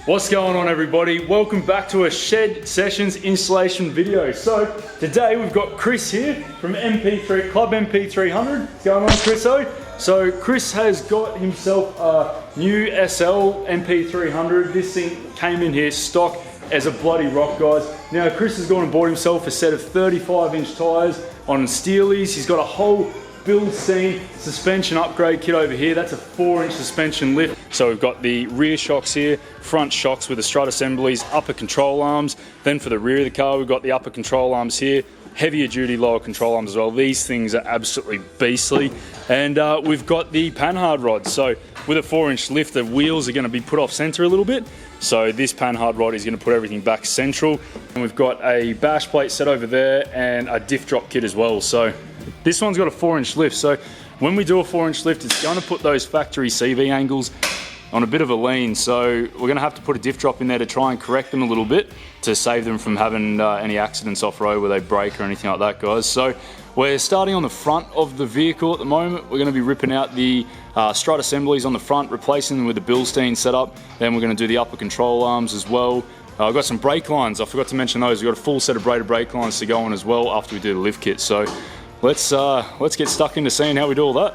What's going on, everybody? Welcome back to a Shed Sessions installation video. So today we've got Chris here from NP3 Club NP300. What's going on, Chriso? So Chris has got himself a new SL NP300. This thing came in here stock as a bloody rock, guys. Now Chris has gone and bought himself a set of 35-inch tires on Steelies. He's got a whole build scene suspension upgrade kit over here. That's a 4-inch suspension lift. So we've got the rear shocks here, front shocks with the strut assemblies, upper control arms. Then for the rear of the car, we've got the upper control arms here, heavier duty lower control arms as well. These things are absolutely beastly. And we've got the panhard rod. So with a 4-inch lift, the wheels are going to be put off center a little bit. So this panhard rod is going to put everything back central. And we've got a bash plate set over there and a diff drop kit as well. So this one's got a 4-inch lift. So when we do a 4-inch lift, it's going to put those factory CV angles on a bit of a lean. So we're going to have to put a diff drop in there to try and correct them a little bit to save them from having any accidents off-road where they break or anything like that, guys. So we're starting on the front of the vehicle at the moment. We're going to be ripping out the strut assemblies on the front, replacing them with the Bilstein setup. Then we're going to do the upper control arms as well. I've got some brake lines. I forgot to mention those. We've got a full set of braided brake lines to go on as well after we do the lift kit. So let's get stuck into seeing how we do all that.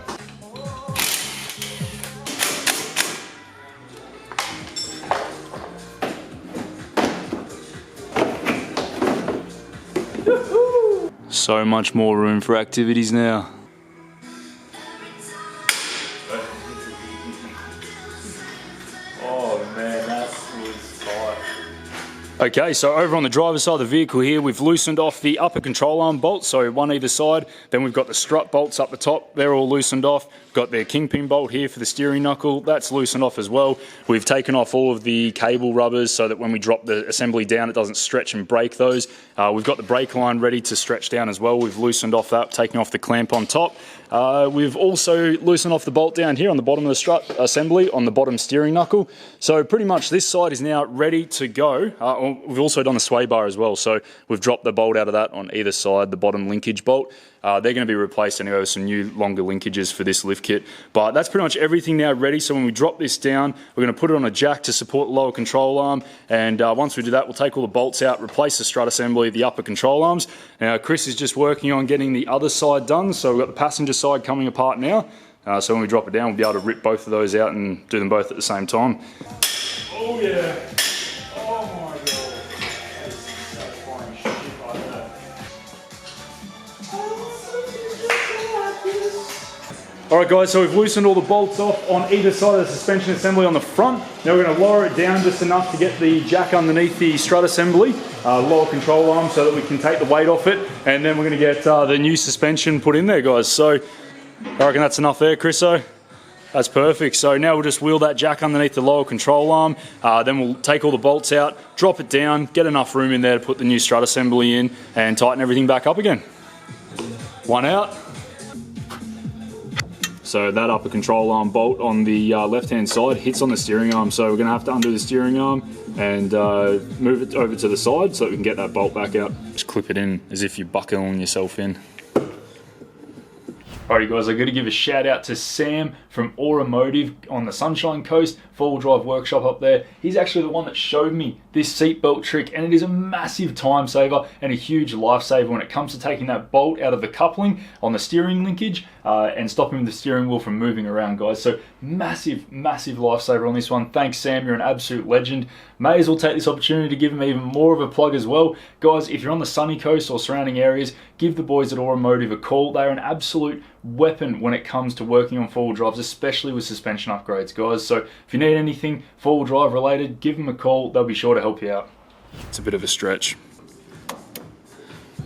So much more room for activities now. Oh man, that was tight. Okay, so over on the driver's side of the vehicle here, we've loosened off the upper control arm bolts, so one either side. Then we've got the strut bolts up the top, they're all loosened off. Got the kingpin bolt here for the steering knuckle, that's loosened off as well. We've taken off all of the cable rubbers so that when we drop the assembly down, it doesn't stretch and break those. We've got the brake line ready to stretch down as well. We've loosened off that, taking off the clamp on top. We've also loosened off the bolt down here on the bottom of the strut assembly on the bottom steering knuckle. So pretty much this side is now ready to go. We've also done the sway bar as well. So we've dropped the bolt out of that on either side, the bottom linkage bolt. They're going to be replaced anyway with some new longer linkages for this lift kit. But that's pretty much everything now ready. So when we drop this down, we're going to put it on a jack to support the lower control arm. And once we do that, we'll take all the bolts out, replace the strut assembly, the upper control arms. Now Chris is just working on getting the other side done. So we've got the passenger side coming apart now. So when we drop it down, we'll be able to rip both of those out and do them both at the same time. Oh yeah. Oh my God. Alright guys, so we've loosened all the bolts off on either side of the suspension assembly on the front. Now we're going to lower it down just enough to get the jack underneath the strut assembly, lower control arm so that we can take the weight off it, and then we're going to get the new suspension put in there, guys. So I reckon that's enough there, Chriso. That's perfect. So now we'll just wheel that jack underneath the lower control arm, then we'll take all the bolts out, drop it down, get enough room in there to put the new strut assembly in and tighten everything back up again. One out. So that upper control arm bolt on the left-hand side hits on the steering arm. So we're going to have to undo the steering arm and move it over to the side so that we can get that bolt back out. Just clip it in as if you're buckling yourself in. Alrighty guys, I've got to give a shout out to Sam from Automotive on the Sunshine Coast, 4-wheel drive workshop up there. He's actually the one that showed me this seatbelt trick, and it is a massive time saver and a huge lifesaver when it comes to taking that bolt out of the coupling on the steering linkage and stopping the steering wheel from moving around, guys. So massive, massive lifesaver on this one. Thanks Sam, you're an absolute legend. May as well take this opportunity to give him even more of a plug as well. Guys, if you're on the sunny coast or surrounding areas, give the boys at Automotive a call. They're an absolute weapon when it comes to working on 4-wheel drives, especially with suspension upgrades, guys. So if you need anything 4-wheel drive related, give them a call. They'll be sure to help you out. It's a bit of a stretch.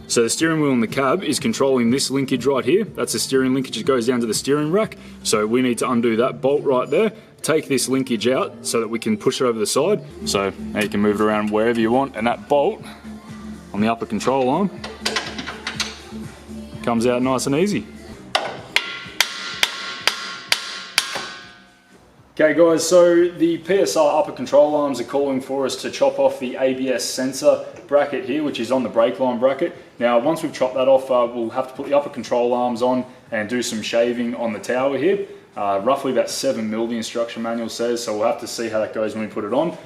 So the steering wheel in the cab is controlling this linkage right here. That's the steering linkage that goes down to the steering rack. So we need to undo that bolt right there, take this linkage out so that we can push it over the side. So now you can move it around wherever you want, and that bolt on on the upper control arm. Comes out nice and easy. Okay guys, so the PSR upper control arms are calling for us to chop off the ABS sensor bracket here, which is on the brake line bracket. Now once we've chopped that off, we'll have to put the upper control arms on and do some shaving on the tower here. Roughly about 7 mil the instruction manual says, so we'll have to see how that goes when we put it on.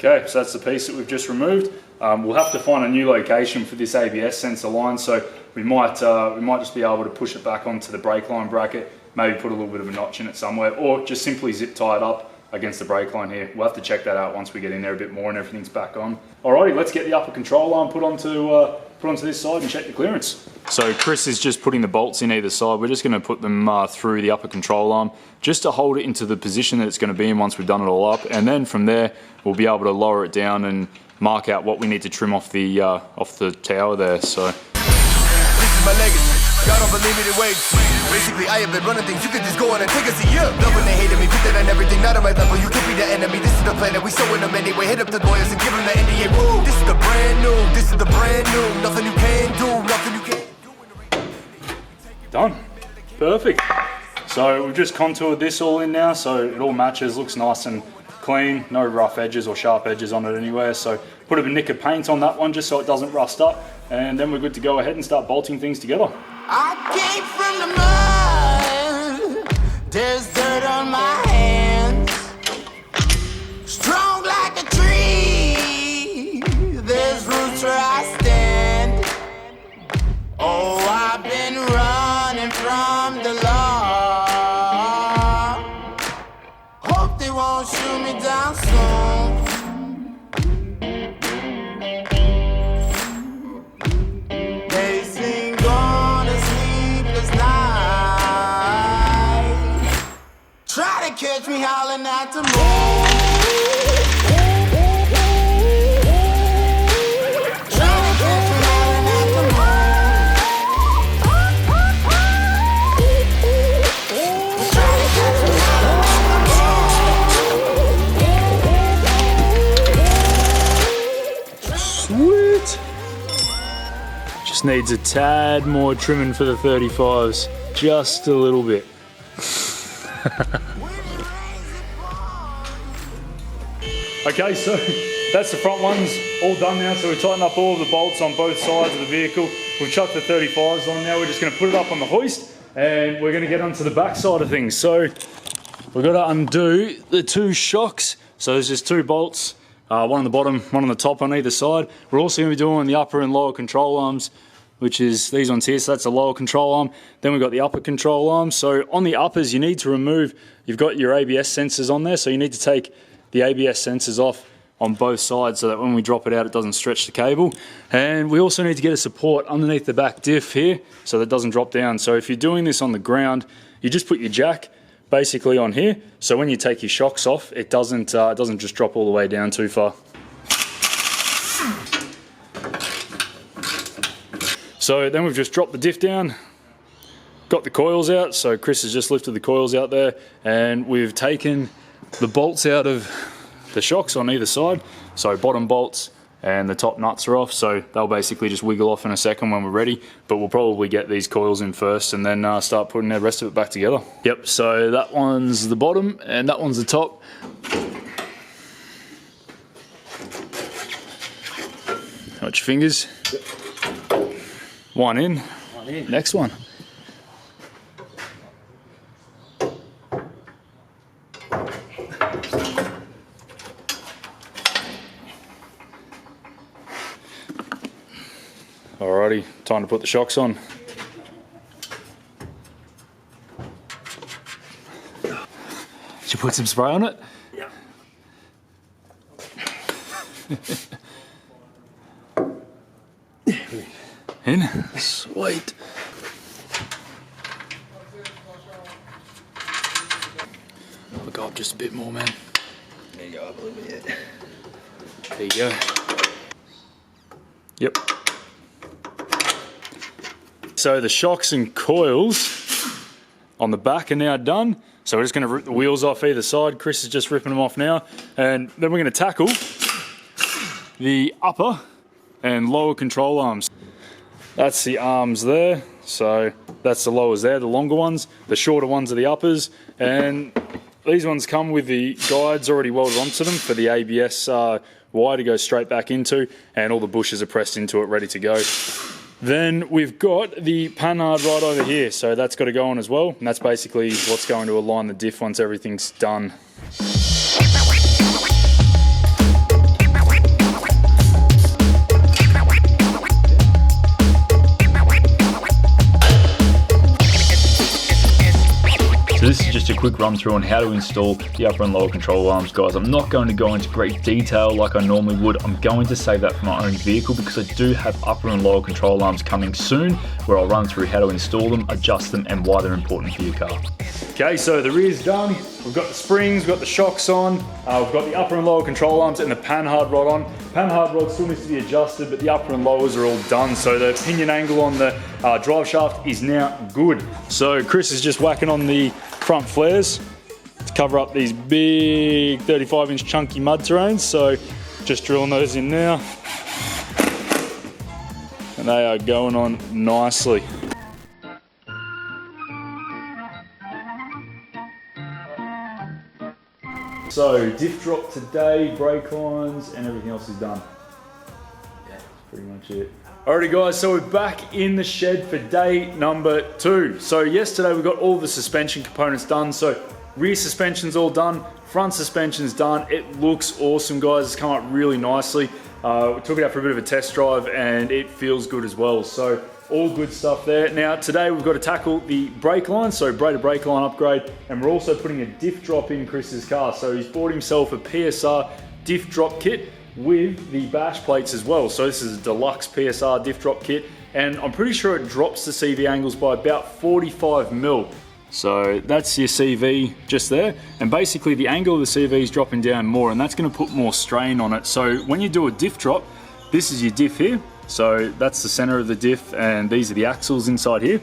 Okay, so that's the piece that we've just removed. We'll have to find a new location for this ABS sensor line, so we might just be able to push it back onto the brake line bracket, maybe put a little bit of a notch in it somewhere, or just simply zip tie it up against the brake line here. We'll have to check that out once we get in there a bit more and everything's back on. Alrighty, let's get the upper control arm put onto this side and check the clearance. So Chris is just putting the bolts in either side. We're just going to put them through the upper control arm just to hold it into the position that it's going to be in once we've done it all up, and then from there we'll be able to lower it down and mark out what we need to trim off the tower there. So my legacy. Y'all don't believe me, the way. Basically, I have been running things. You could just go on and take a seat. Yeah. Loving they hating me, put that on everything. Not on my level. You could be the enemy. This is the plan that we sowing them anyway. Hit up the lawyers and give them the NDA. Woo! This is the brand new. This is the brand new. Nothing you can do. Nothing you can't do. Done. Perfect. So we've just contoured this all in now, so it all matches. Looks nice and clean. No rough edges or sharp edges on it anywhere. So put a nick of paint on that one just so it doesn't rust up. And then we're good to go ahead and start bolting things together. I came from the mud. There's dirt on my hands. Strong like a tree. There's roots where I stand. Oh, I've been running from the law. Hope they won't shoot me down soon. Catch me howling at the moon. Trying to catch me howling at the moon. Trying to catch me howling at the moon. Sweet. Just needs a tad more trimming for the 35's. Just a little bit. Okay, so that's the front ones all done now. So we tightened up all of the bolts on both sides of the vehicle. We've chucked the 35's on now. We're just going to put it up on the hoist and we're going to get onto the back side of things. So we've got to undo the two shocks. So there's just two bolts, one on the bottom, one on the top on either side. We're also going to be doing the upper and lower control arms, which is these ones here. So that's the lower control arm. Then we've got the upper control arm. So on the uppers, you need to remove, you've got your ABS sensors on there. So you need to take the ABS sensors off on both sides so that when we drop it out, it doesn't stretch the cable. And we also need to get a support underneath the back diff here so that it doesn't drop down. So if you're doing this on the ground, you just put your jack basically on here. So when you take your shocks off, it doesn't just drop all the way down too far. So then we've just dropped the diff down, got the coils out. So Chris has just lifted the coils out there and we've taken the bolts out of the shocks on either side. So bottom bolts and the top nuts are off. So they'll basically just wiggle off in a second when we're ready. But we'll probably get these coils in first and then start putting the rest of it back together. Yep, so that one's the bottom and that one's the top. Watch your fingers. Yep. One in. Next one. Alrighty, time to put the shocks on. Did you put some spray on it? Yeah. In? Sweet. I'll go up just a bit more, man. There you go, up a little bit. There you go. Yep. So the shocks and coils on the back are now done. So we're just going to rip the wheels off either side. Chris is just ripping them off now. And then we're going to tackle the upper and lower control arms. That's the arms there. So that's the lowers there, the longer ones. The shorter ones are the uppers. And these ones come with the guides already welded onto them for the ABS wire to go straight back into. And all the bushes are pressed into it, ready to go. Then we've got the panhard right over here, so that's got to go on as well, and that's basically what's going to align the diff once everything's done. So this is just a quick run through on how to install the upper and lower control arms, guys. I'm not going to go into great detail like I normally would. I'm going to save that for my own vehicle because I do have upper and lower control arms coming soon where I'll run through how to install them, adjust them, and why they're important for your car. Okay, so the rear's done. We've got the springs, we've got the shocks on, we've got the upper and lower control arms and the panhard rod on. Panhard rod still needs to be adjusted, but the upper and lowers are all done. So the pinion angle on the drive shaft is now good. So Chris is just whacking on the front flares to cover up these big 35-inch chunky mud terrains. So just drilling those in now. And they are going on nicely. So diff drop today, brake lines, and everything else is done. Yeah, that's pretty much it. Alrighty guys, so we're back in the shed for day number 2. So yesterday we got all the suspension components done. So rear suspension's all done, front suspension's done. It looks awesome, guys. It's come up really nicely. We took it out for a bit of a test drive and it feels good as well. So all good stuff there. Now today we've got to tackle the brake line, so braided brake line upgrade, and we're also putting a diff drop in Chris's car. So he's bought himself a PSR diff drop kit with the bash plates as well. So this is a deluxe PSR diff drop kit, and I'm pretty sure it drops the CV angles by about 45 mil. So that's your CV just there, and basically the angle of the CV is dropping down more, and that's going to put more strain on it. So when you do a diff drop, this is your diff here. So that's the center of the diff, and these are the axles inside here.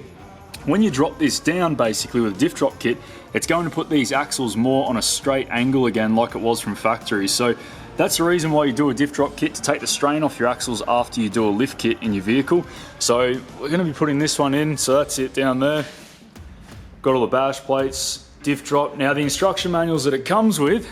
When you drop this down basically with a diff drop kit, it's going to put these axles more on a straight angle again like it was from factory. So that's the reason why you do a diff drop kit, to take the strain off your axles after you do a lift kit in your vehicle. So we're going to be putting this one in, so that's it down there. Got all the bash plates, diff drop. Now the instruction manuals that it comes with,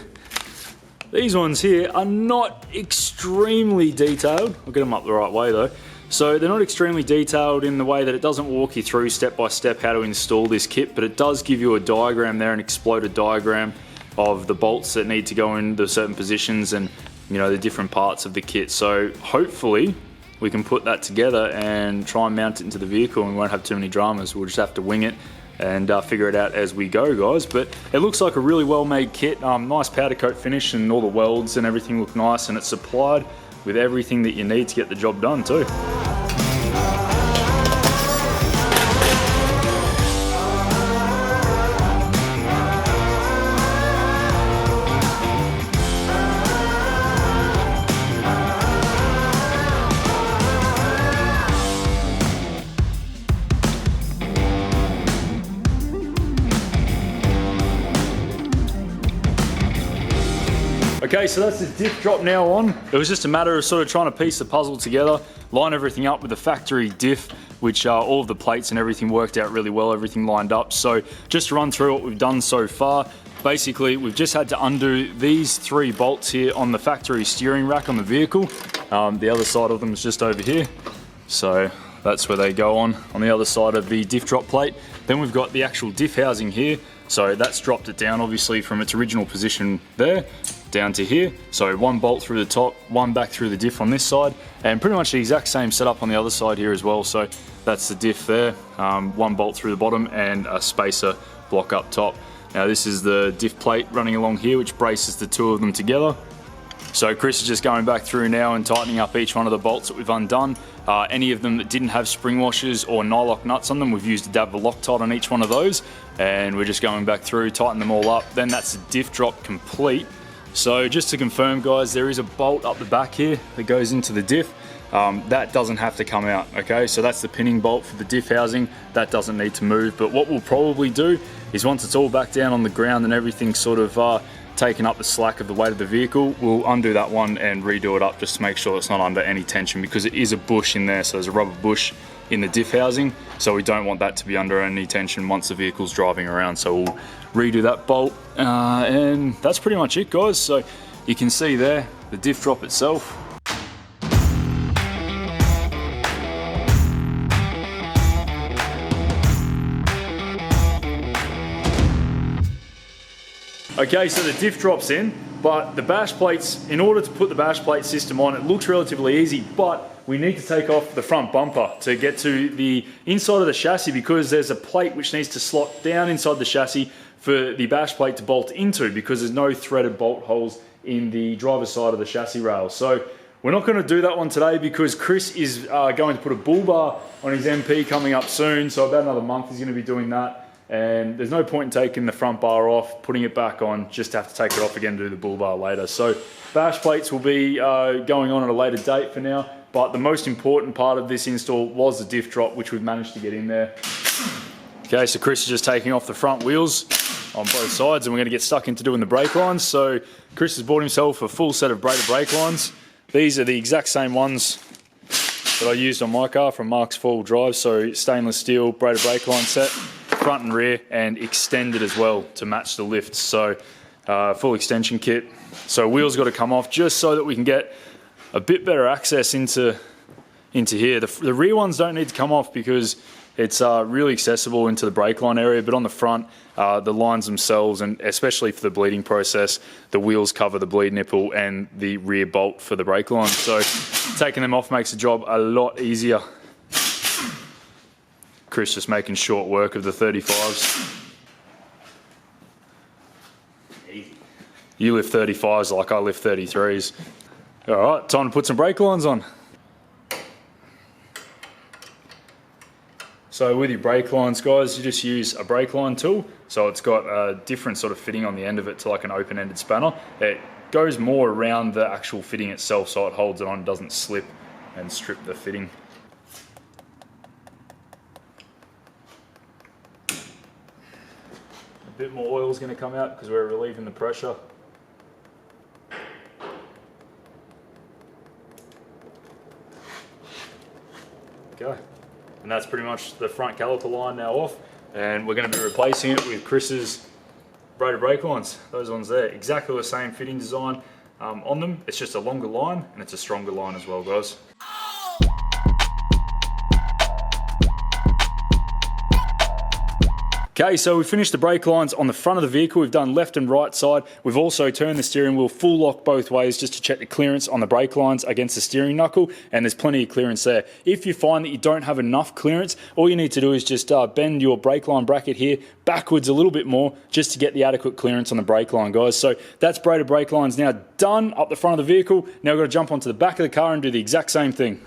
these ones here are not extremely detailed. I'll get them up the right way though. So they're not extremely detailed in the way that it doesn't walk you through step by step how to install this kit, but it does give you a diagram there, an exploded diagram of the bolts that need to go in the certain positions and, you know, the different parts of the kit. So hopefully we can put that together and try and mount it into the vehicle and we won't have too many dramas. We'll just have to wing it and figure it out as we go, guys. But it looks like a really well made kit. Nice powder coat finish, and all the welds and everything look nice, and it's supplied with everything that you need to get the job done too. Okay, so that's the diff drop now on. It was just a matter of sort of trying to piece the puzzle together, line everything up with the factory diff, which all of the plates and everything worked out really well, everything lined up. So just to run through what we've done so far, basically we've just had to undo these 3 bolts here on the factory steering rack on the vehicle. The other side of them is just over here. So that's where they go on the other side of the diff drop plate. Then we've got the actual diff housing here. So that's dropped it down obviously from its original position there down to here. So 1 bolt through the top, 1 back through the diff on this side, and pretty much the exact same setup on the other side here as well. So that's the diff there, 1 bolt through the bottom and a spacer block up top. Now this is the diff plate running along here, which braces the 2 of them together. So Chris is just going back through now and tightening up each one of the bolts that we've undone. Any of them that didn't have spring washers or nylock nuts on them, we've used a dab of Loctite on each one of those, and we're just going back through, tighten them all up. Then that's the diff drop complete. So just to confirm, guys, there is a bolt up the back here that goes into the diff. that doesn't have to come out, okay? So that's the pinning bolt for the diff housing. That doesn't need to move. But what we'll probably do is once it's all back down on the ground and everything's sort of taken up the slack of the weight of the vehicle, we'll undo that one and redo it up just to make sure it's not under any tension, because it is a bush in there. So there's a rubber bush in the diff housing. So we don't want that to be under any tension once the vehicle's driving around. So we'll redo that bolt. And that's pretty much it, guys. So you can see there, the diff drop itself. Okay, so the diff drops in, but the bash plates, in order to put the bash plate system on, it looks relatively easy, but we need to take off the front bumper to get to the inside of the chassis, because there's a plate which needs to slot down inside the chassis for the bash plate to bolt into, because there's no threaded bolt holes in the driver's side of the chassis rail. So we're not going to do that one today because Chris is going to put a bull bar on his MP coming up soon. So about another month he's going to be doing that. And there's no point in taking the front bar off, putting it back on, just to have to take it off again and do the bull bar later. So bash plates will be going on at a later date for now, but the most important part of this install was the diff drop, which we've managed to get in there. Okay, so Chris is just taking off the front wheels on both sides, and we're going to get stuck into doing the brake lines. So Chris has bought himself a full set of braided brake lines. These are the exact same ones that I used on my car from Mark's four-wheel drive. So stainless steel braided brake line set, front and rear, and extended as well to match the lifts. So full extension kit. So wheels got to come off just so that we can get a bit better access into here. The rear ones don't need to come off because it's really accessible into the brake line area, but on the front, the lines themselves, and especially for the bleeding process, the wheels cover the bleed nipple and the rear bolt for the brake line. So taking them off makes the job a lot easier. Chris just making short work of the 35's. You lift 35's like I lift 33's. All right, time to put some brake lines on. So with your brake lines, guys, you just use a brake line tool. So it's got a different sort of fitting on the end of it to like an open-ended spanner. It goes more around the actual fitting itself, so it holds it on, doesn't slip and strip the fitting. A bit more oil is going to come out because we're relieving the pressure. Okay. And that's pretty much the front caliper line now off, and we're going to be replacing it with Chris's braided brake lines. Those ones there, exactly the same fitting design on them. It's just a longer line and it's a stronger line as well, guys. Okay, so we finished the brake lines on the front of the vehicle. We've done left and right side. We've also turned the steering wheel full lock both ways just to check the clearance on the brake lines against the steering knuckle, and there's plenty of clearance there. If you find that you don't have enough clearance, all you need to do is just bend your brake line bracket here backwards a little bit more just to get the adequate clearance on the brake line, guys. So that's braided brake lines now done up the front of the vehicle. Now we've got to jump onto the back of the car and do the exact same thing.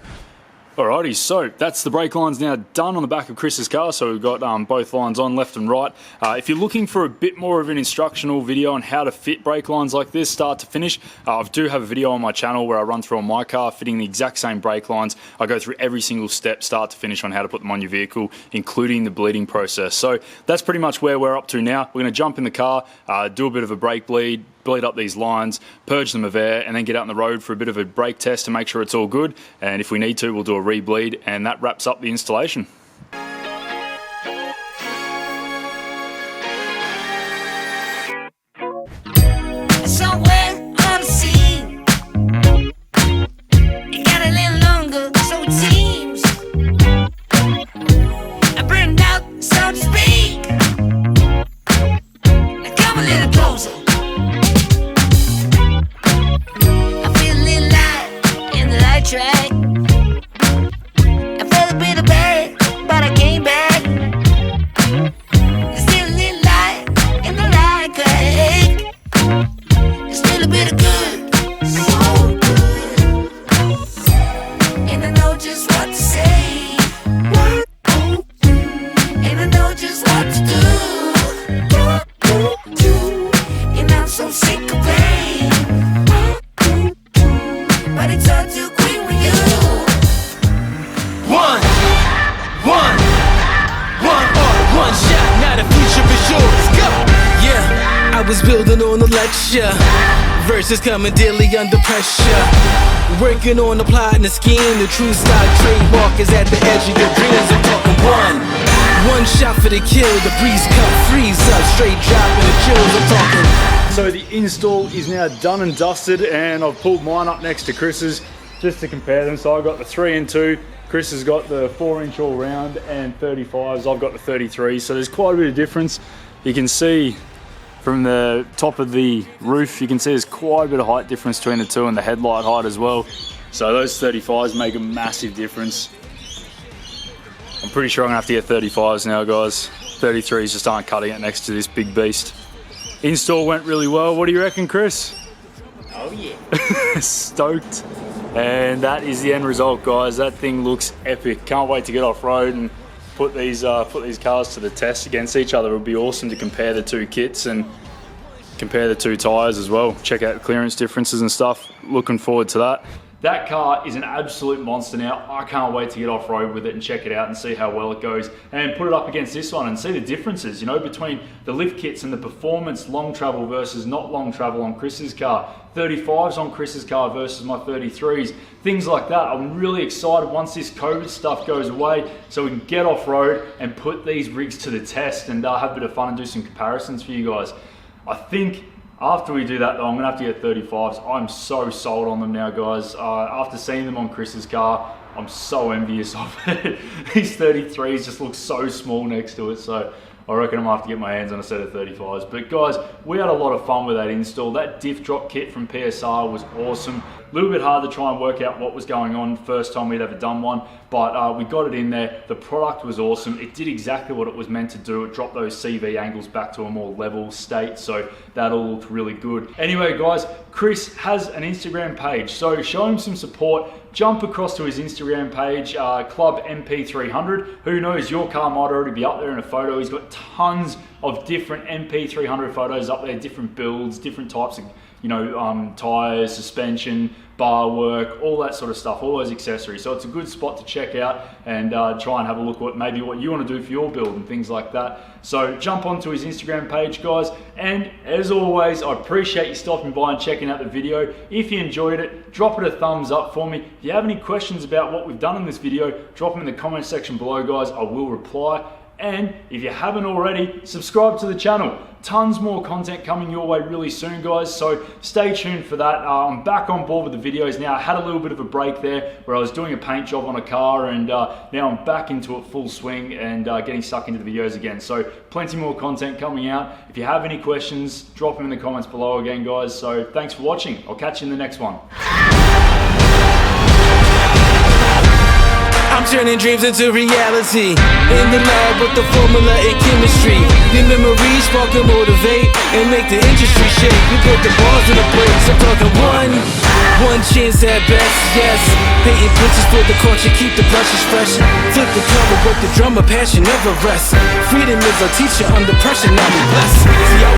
Alrighty, so that's the brake lines now done on the back of Chris's car. So we've got both lines on, left and right. If you're looking for a bit more of an instructional video on how to fit brake lines like this, start to finish, I do have a video on my channel where I run through on my car fitting the exact same brake lines. I go through every single step, start to finish, on how to put them on your vehicle, including the bleeding process. So that's pretty much where we're up to now. We're going to jump in the car, do a bit of a brake bleed up these lines, purge them of air, and then get out on the road for a bit of a brake test to make sure it's all good. And if we need to, we'll do a re-bleed, and that wraps up the installation. Track. I felt a bit of bad. was building on the lecture. Verses coming daily under pressure. Working on the plot and the scheme. The true style trademark is at the edge of your dreams. I'm talking one shot for the kill. The breeze cut, freeze up, straight dropping the chills. I'm talking. So the install is now done and dusted, and I've pulled mine up next to Chris's just to compare them. So I've got the 3 and 2. Chris has got the 4-inch all round and 35s. I've got the 33. So there's quite a bit of difference. You can see from the top of the roof, you can see there's quite a bit of height difference between the two, and the headlight height as well. So those 35s make a massive difference. I'm pretty sure I'm gonna have to get 35s now, guys. 33s just aren't cutting it next to this big beast. Install went really well. What do you reckon, Chris? Oh yeah. Stoked. And that is the end result, guys. That thing looks epic. Can't wait to get off-road and put these cars to the test against each other. It would be awesome to compare the two kits and compare the two tyres as well. Check out the clearance differences and stuff. Looking forward to that. That car is an absolute monster now. I can't wait to get off-road with it and check it out and see how well it goes, and put it up against this one and see the differences, you know, between the lift kits and the performance long travel versus not long travel on Chris's car, 35s on Chris's car versus my 33s, things like that. I'm really excited once this COVID stuff goes away so we can get off-road and put these rigs to the test and have a bit of fun and do some comparisons for you guys. I think after we do that though, I'm gonna have to get 35s. I'm so sold on them now, guys. After seeing them on Chris's car, I'm so envious of it. These 33s just look so small next to it, so I reckon I'm gonna have to get my hands on a set of 35s. But guys, we had a lot of fun with that install. That diff drop kit from PSR was awesome. A little bit hard to try and work out what was going on first time we'd ever done one, but we got it in there. The product was awesome. It did exactly what it was meant to do. It dropped those CV angles back to a more level state, so that all looked really good. Anyway, guys, Chris has an Instagram page, so show him some support. Jump across to his Instagram page, Club NP300. Who knows, your car might already be up there in a photo. He's got tons of different NP300 photos up there, different builds, different types of, you know, tires, suspension, bar work, all that sort of stuff, all those accessories. So it's a good spot to check out and try and have a look at maybe what you want to do for your build and things like that. So jump onto his Instagram page, guys. And as always, I appreciate you stopping by and checking out the video. If you enjoyed it, drop it a thumbs up for me. If you have any questions about what we've done in this video, drop them in the comment section below, guys. I will reply. And if you haven't already, subscribe to the channel. Tons more content coming your way really soon, guys, so stay tuned for that. I'm back on board with the videos now. I had a little bit of a break there where I was doing a paint job on a car, and now I'm back into it full swing and getting stuck into the videos again. So plenty more content coming out. If you have any questions, drop them in the comments below again, guys. So thanks for watching. I'll catch you in the next one. I'm turning dreams into reality. In the lab with the formula and chemistry. The memories spark and motivate and make the industry shake. We put the bars in the brakes. I'm talking one chance at best, yes. Painting pictures for the culture, keep the brushes fresh. Flip the cover with the drummer, passion never rests. Freedom is a teacher under pressure, now we blessed. See,